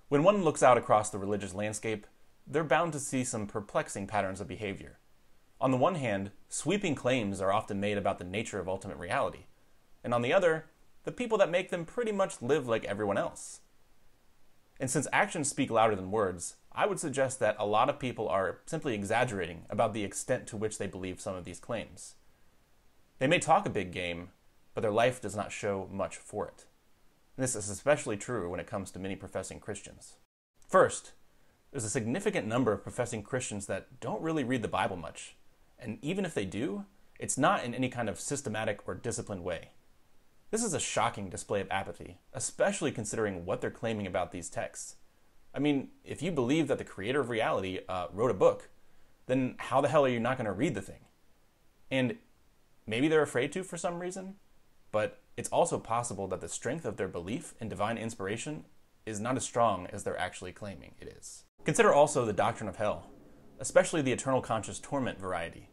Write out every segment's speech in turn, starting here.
When one looks out across the religious landscape, they're bound to see some perplexing patterns of behavior. On the one hand, sweeping claims are often made about the nature of ultimate reality, and on the other, the people that make them pretty much live like everyone else. And since actions speak louder than words, I would suggest that a lot of people are simply exaggerating about the extent to which they believe some of these claims. They may talk a big game, but their life does not show much for it. And this is especially true when it comes to many professing Christians. First, there's a significant number of professing Christians that don't really read the Bible much, and even if they do, it's not in any kind of systematic or disciplined way. This is a shocking display of apathy, especially considering what they're claiming about these texts. I mean, if you believe that the creator of reality wrote a book, then how the hell are you not going to read the thing? And maybe they're afraid to for some reason, but it's also possible that the strength of their belief in divine inspiration is not as strong as they're actually claiming it is. Consider also the doctrine of hell, especially the eternal conscious torment variety.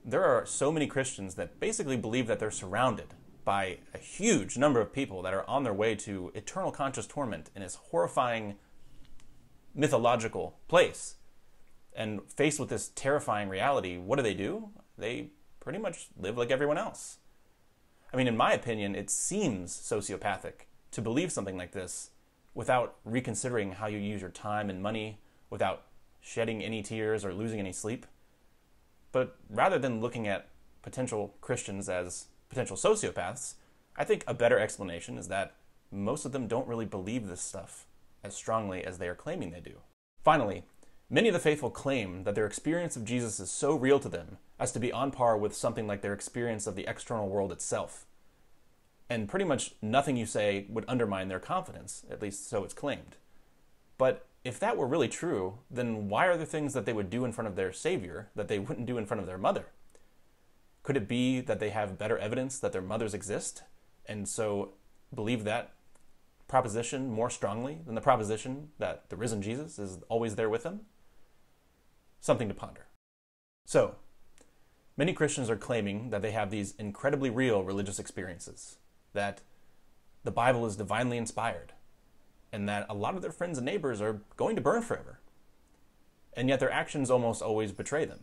There are so many Christians that basically believe that they're surrounded by a huge number of people that are on their way to eternal conscious torment in this horrifying mythological place. And faced with this terrifying reality, what do? They pretty much live like everyone else. I mean, in my opinion, it seems sociopathic to believe something like this without reconsidering how you use your time and money, without shedding any tears or losing any sleep. But rather than looking at potential Christians as potential sociopaths, I think a better explanation is that most of them don't really believe this stuff as strongly as they are claiming they do. Finally, many of the faithful claim that their experience of Jesus is so real to them as to be on par with something like their experience of the external world itself. And pretty much nothing you say would undermine their confidence, at least so it's claimed. But if that were really true, then why are there things that they would do in front of their Savior that they wouldn't do in front of their mother? Could it be that they have better evidence that their mothers exist, and so believe that proposition more strongly than the proposition that the risen Jesus is always there with them? Something to ponder. So, many Christians are claiming that they have these incredibly real religious experiences, that the Bible is divinely inspired, and that a lot of their friends and neighbors are going to burn forever. And yet their actions almost always betray them.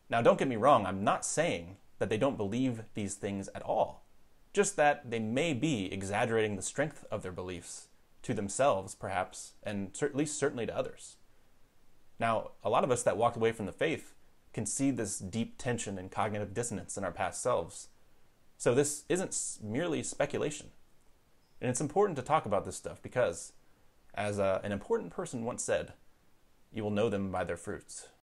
Now, don't get me wrong, I'm not saying that they don't believe these things at all, just that they may be exaggerating the strength of their beliefs to themselves, perhaps, and at least certainly to others. Now, a lot of us that walked away from the faith can see this deep tension and cognitive dissonance in our past selves. So this isn't merely speculation. And it's important to talk about this stuff because, as an important person once said, you will know them by their fruits.